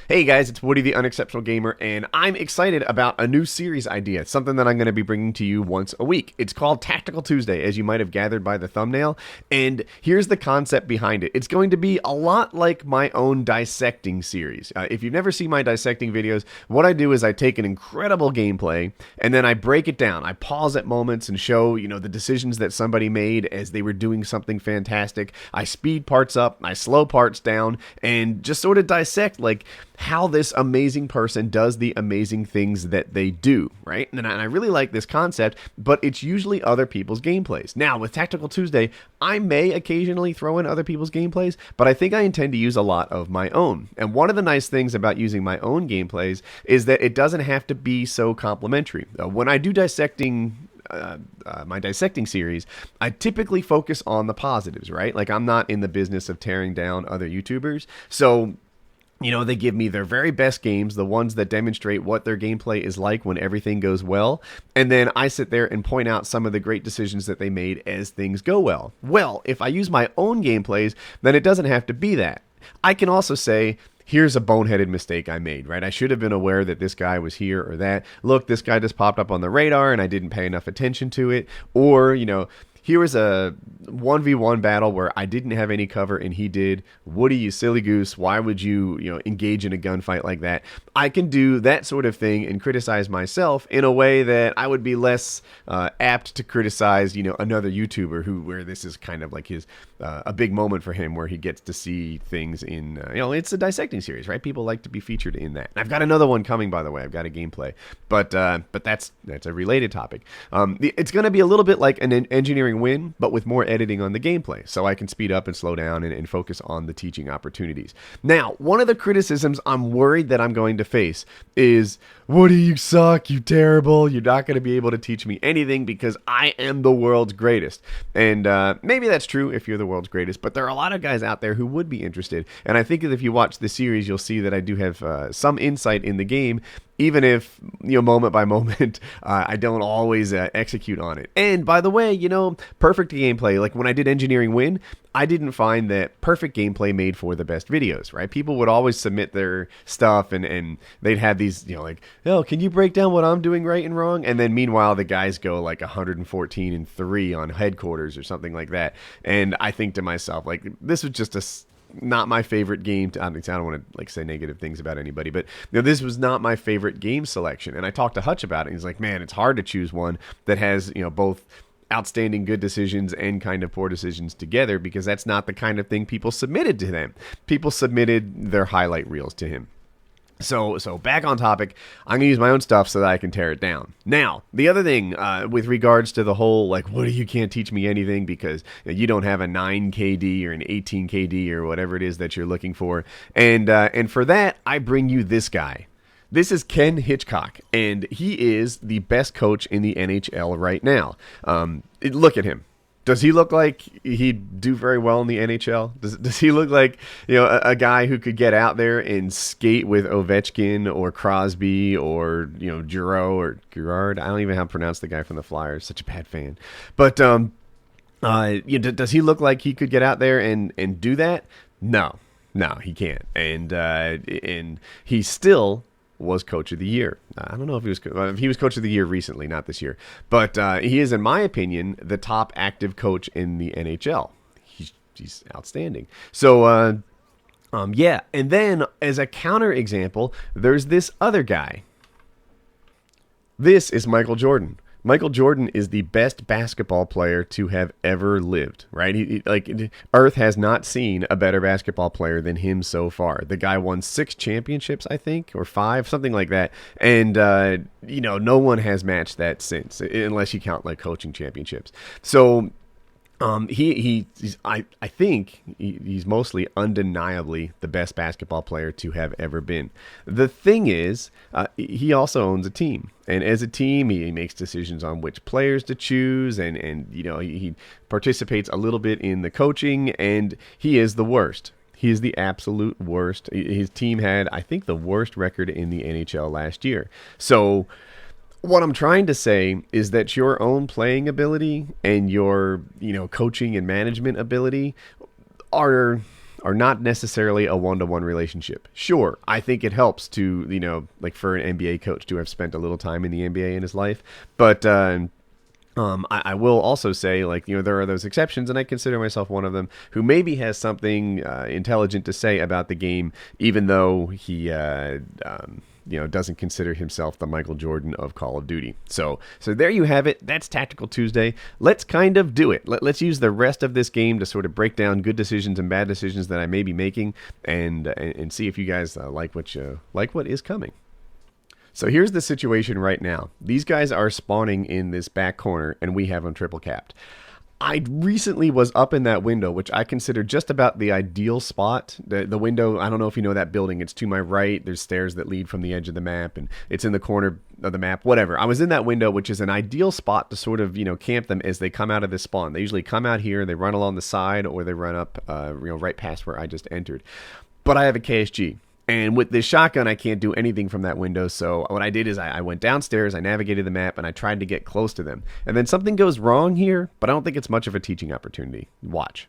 Hey guys, it's Woody the Unexceptional Gamer, and I'm excited about a new series idea, something that I'm going to be bringing to you once a week. It's called Tactical Tuesday, as you might have gathered by the thumbnail, and here's the concept behind it. It's going to be a lot like my own dissecting series. If you've never seen my dissecting videos, what I do is I take an incredible gameplay, and then I break it down. I pause at moments and show, the decisions that somebody made as they were doing something fantastic. I speed parts up, I slow parts down, and just sort of dissect, how this amazing person does the amazing things that they do, right? And I really like this concept, but it's usually other people's gameplays. Now, with Tactical Tuesday, I may occasionally throw in other people's gameplays, but I think I intend to use a lot of my own. And one of the nice things about using my own gameplays is that it doesn't have to be so complimentary. When I do my dissecting series, I typically focus on the positives, right? Like, I'm not in the business of tearing down other YouTubers, so they give me their very best games, the ones that demonstrate what their gameplay is like when everything goes well, and then I sit there and point out some of the great decisions that they made as things go well. Well, if I use my own gameplays, then it doesn't have to be that. I can also say, here's a boneheaded mistake I made, right? I should have been aware that this guy was here or that. Look, this guy just popped up on the radar and I didn't pay enough attention to it. Or, here was a 1v1 battle where I didn't have any cover and he did. Woody, you silly goose. Why would you, engage in a gunfight like that? I can do that sort of thing and criticize myself in a way that I would be less apt to criticize, another YouTuber where this is kind of like his a big moment for him where he gets to see things in, it's a dissecting series, right? People like to be featured in that. And I've got another one coming, by the way. I've got a gameplay, but that's a related topic. It's going to be a little bit like an engineering win, but with more editing on the gameplay, so I can speed up and slow down and focus on the teaching opportunities. Now, one of the criticisms I'm worried that I'm going to face is, Woody, you suck, you terrible, you're not going to be able to teach me anything because I am the world's greatest. And maybe that's true if you're the world's greatest, but there are a lot of guys out there who would be interested, and I think that if you watch the series, you'll see that I do have some insight in the game, even if, moment by moment, I don't always execute on it. And by the way, perfect gameplay, like when I did Engineering Win, I didn't find that perfect gameplay made for the best videos, right? People would always submit their stuff and they'd have these, oh, can you break down what I'm doing right and wrong? And then meanwhile, the guys go like 114-3 on headquarters or something like that. And I think to myself, this was just not my favorite game. I don't want to say negative things about anybody, but this was not my favorite game selection. And I talked to Hutch about it. He's like, man, it's hard to choose one that has both outstanding good decisions and kind of poor decisions together, because that's not the kind of thing people submitted to them. People submitted their highlight reels to him. So back on topic, I'm going to use my own stuff so that I can tear it down. Now, the other thing with regards to the whole, Woody, you can't teach me anything because you don't have a 9 KD or an 18 KD or whatever it is that you're looking for. And for that, I bring you this guy. This is Ken Hitchcock, and he is the best coach in the NHL right now. Look at him. Does he look like he'd do very well in the NHL? Does he look like a guy who could get out there and skate with Ovechkin or Crosby or Giroux or Girard? I don't even know how to pronounce the guy from the Flyers. Such a bad fan. But does he look like he could get out there and do that? No, he can't. And he still was coach of the year. I don't know if he was coach of the year recently, not this year, but he is, in my opinion, the top active coach in the NHL. He's outstanding. So yeah, and then as a counter example, there's this other guy. This is Michael Jordan. Michael Jordan is the best basketball player to have ever lived, right? Earth has not seen a better basketball player than him so far. The guy won 6 championships, I think, or 5, something like that. And, no one has matched that since, unless you count coaching championships. So I think he's mostly undeniably the best basketball player to have ever been. The thing is, he also owns a team, and as a team, he makes decisions on which players to choose, and he participates a little bit in the coaching, and he is the worst. He is the absolute worst. His team had, I think, the worst record in the NHL last year. So what I'm trying to say is that your own playing ability and your, coaching and management ability are are not necessarily a one-to-one relationship. Sure, I think it helps to, you know, like for an NBA coach to have spent a little time in the NBA in his life, but I will also say, like, you know, there are those exceptions, and I consider myself one of them, who maybe has something intelligent to say about the game, even though he, you know, doesn't consider himself the Michael Jordan of Call of Duty. So there you have it. That's Tactical Tuesday. Let's kind of do it. Let's use the rest of this game to sort of break down good decisions and bad decisions that I may be making, and see if you guys like what is coming. So here's the situation right now. These guys are spawning in this back corner, and we have them triple capped. I recently was up in that window, which I consider just about the ideal spot. The window, I don't know if you know that building. It's to my right. There's stairs that lead from the edge of the map, and it's in the corner of the map, whatever. I was in that window, which is an ideal spot to sort of, you know, camp them as they come out of this spawn. They usually come out here, they run along the side, or they run up, you know, right past where I just entered. But I have a KSG. And with this shotgun, I can't do anything from that window. So what I did is I went downstairs, I navigated the map, and I tried to get close to them. And then something goes wrong here, but I don't think it's much of a teaching opportunity. Watch.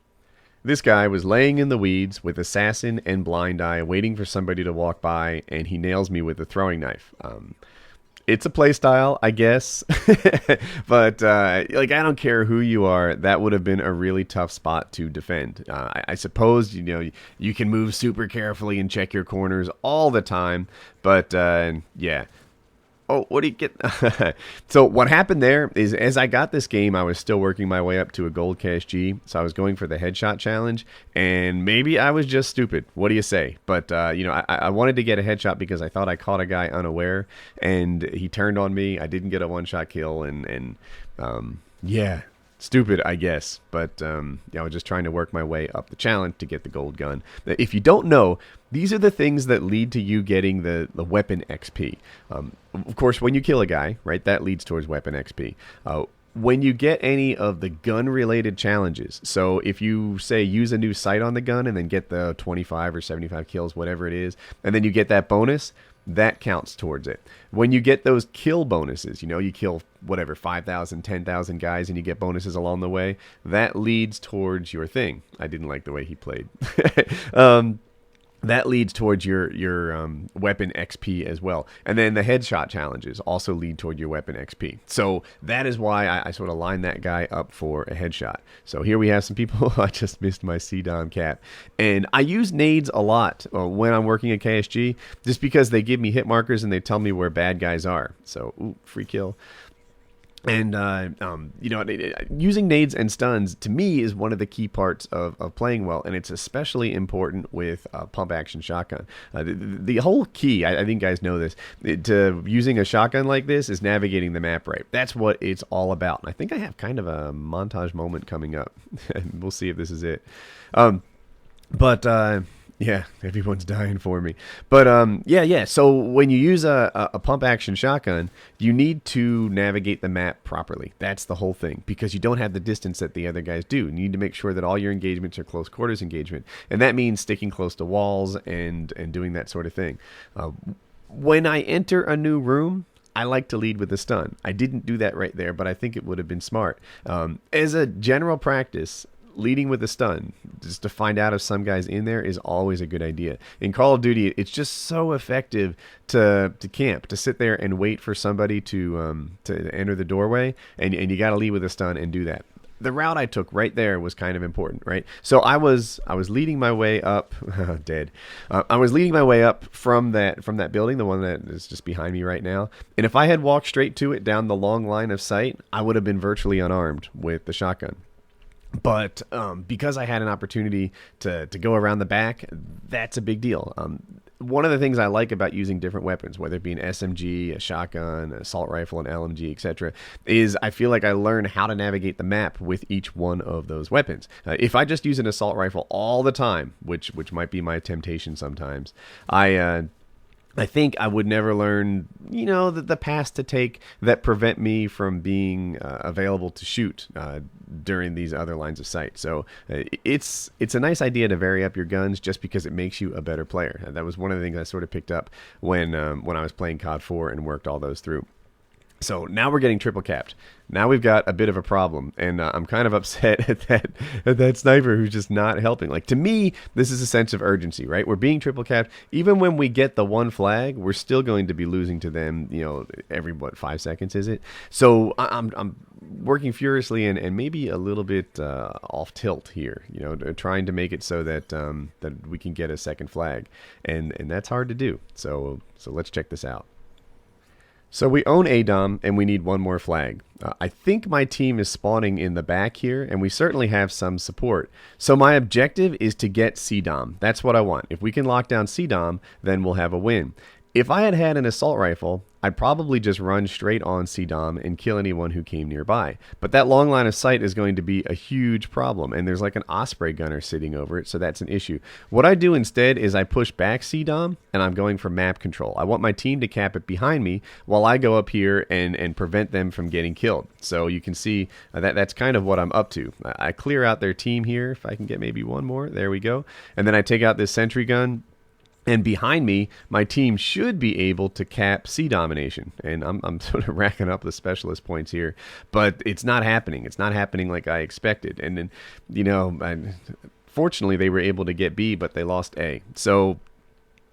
This guy was laying in the weeds with assassin and blind eye, waiting for somebody to walk by, and he nails me with a throwing knife. It's a play style, I guess, but like, I don't care who you are. That would have been a really tough spot to defend. I suppose, you know, you can move super carefully and check your corners all the time, but yeah. Oh, what do you get? So what happened there is, as I got this game, I was still working my way up to a gold KSG. So I was going for the headshot challenge, and maybe I was just stupid. What do you say? But, you know, I wanted to get a headshot because I thought I caught a guy unaware, and he turned on me. I didn't get a one-shot kill, and yeah. Stupid, I guess, but yeah, I was just trying to work my way up the challenge to get the gold gun. If you don't know, these are the things that lead to you getting the weapon XP. Of course, when you kill a guy, right, that leads towards weapon XP. When you get any of the gun-related challenges, so if you, say, use a new sight on the gun and then get the 25 or 75 kills, whatever it is, and then you get that bonus, that counts towards it. When you get those kill bonuses, you know, you kill whatever, 5,000, 10,000 guys, and you get bonuses along the way, that leads towards your thing. I didn't like the way he played. That leads towards your weapon XP as well. And then the headshot challenges also lead toward your weapon XP. So that is why I sort of lined that guy up for a headshot. So here we have some people. I just missed my CDOM cap. And I use nades a lot when I'm working at KSG, just because they give me hit markers and they tell me where bad guys are. So, ooh, free kill. And, you know, using nades and stuns, to me, is one of the key parts of playing well, and it's especially important with pump-action shotgun. The whole key, I think guys know this, to using a shotgun like this is navigating the map right. That's what it's all about. And I think I have kind of a montage moment coming up. We'll see if this is it. Yeah, everyone's dying for me. But, yeah. So when you use a pump-action shotgun, you need to navigate the map properly. That's the whole thing, because you don't have the distance that the other guys do. You need to make sure that all your engagements are close quarters engagement. And that means sticking close to walls and doing that sort of thing. When I enter a new room, I like to lead with a stun. I didn't do that right there, but I think it would have been smart. As a general practice, leading with a stun, just to find out if some guy's in there, is always a good idea. In Call of Duty, it's just so effective to camp, to sit there and wait for somebody to enter the doorway, and you got to lead with a stun and do that. The route I took right there was kind of important, right? So I was leading my way up, dead. I was leading my way up from that building, the one that is just behind me right now. And if I had walked straight to it down the long line of sight, I would have been virtually unarmed with the shotgun. But because I had an opportunity to go around the back, that's a big deal. One of the things I like about using different weapons, whether it be an SMG, a shotgun, an assault rifle, an LMG, etc., is I feel like I learn how to navigate the map with each one of those weapons. If I just use an assault rifle all the time, which might be my temptation sometimes, I think I would never learn, you know, the paths to take that prevent me from being available to shoot during these other lines of sight. So it's a nice idea to vary up your guns just because it makes you a better player. That was one of the things I sort of picked up when I was playing COD 4 and worked all those through. So now we're getting triple capped. Now we've got a bit of a problem, and I'm kind of upset at that sniper who's just not helping. Like, to me, this is a sense of urgency, right? We're being triple capped. Even when we get the one flag, we're still going to be losing to them, you know, every, 5 seconds is it? So I'm working furiously and maybe a little bit off tilt here, you know, trying to make it so that that we can get a second flag, and that's hard to do. So let's check this out. So we own ADOM, and we need one more flag. I think my team is spawning in the back here, and we certainly have some support. So my objective is to get CDOM. That's what I want. If we can lock down CDOM, then we'll have a win. If I had had an assault rifle, I'd probably just run straight on CDOM and kill anyone who came nearby. But that long line of sight is going to be a huge problem, and there's like an Osprey gunner sitting over it, so that's an issue. What I do instead is I push back CDOM, and I'm going for map control. I want my team to cap it behind me while I go up here and prevent them from getting killed. So you can see that's kind of what I'm up to. I clear out their team here. If I can get maybe one more, there we go. And then I take out this sentry gun. And behind me, my team should be able to cap C domination. And I'm sort of racking up the specialist points here. But it's not happening. It's not happening like I expected. And then, you know, fortunately, they were able to get B, but they lost A. So,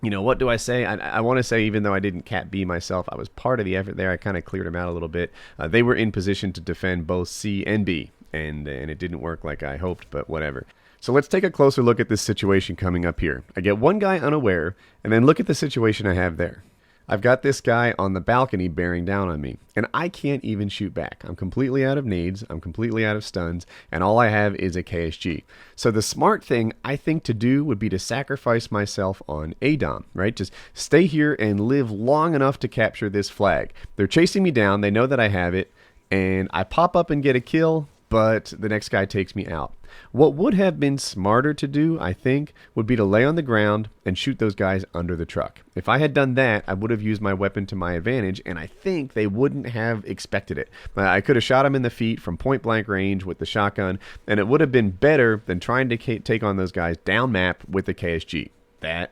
you know, what do I say? I want to say, even though I didn't cap B myself, I was part of the effort there. I kind of cleared them out a little bit. They were in position to defend both C and B. And it didn't work like I hoped, but whatever. So let's take a closer look at this situation coming up here. I get one guy unaware, and then look at the situation I have there. I've got this guy on the balcony bearing down on me, and I can't even shoot back. I'm completely out of nades, I'm completely out of stuns, and all I have is a KSG. So the smart thing I think to do would be to sacrifice myself on ADOM, right? Just stay here and live long enough to capture this flag. They're chasing me down, they know that I have it, and I pop up and get a kill, but the next guy takes me out. What would have been smarter to do, I think, would be to lay on the ground and shoot those guys under the truck. If I had done that, I would have used my weapon to my advantage, and I think they wouldn't have expected it. I could have shot them in the feet from point blank range with the shotgun, and it would have been better than trying to take on those guys down map with the KSG. That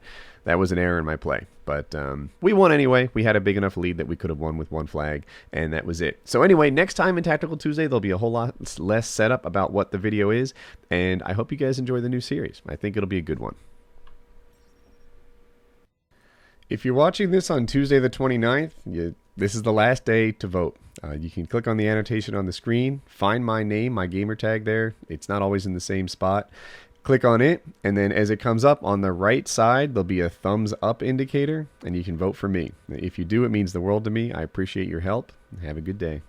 was an error in my play. But we won anyway. We had a big enough lead that we could have won with one flag, and that was it. So anyway, next time in Tactical Tuesday, there'll be a whole lot less setup about what the video is, and I hope you guys enjoy the new series. I think it'll be a good one. If you're watching this on Tuesday the 29th, this is the last day to vote. You can click on the annotation on the screen, find my name, my gamer tag there. It's not always in the same spot. Click on it, and then as it comes up on the right side, there'll be a thumbs up indicator, and you can vote for me. If you do, it means the world to me. I appreciate your help. Have a good day.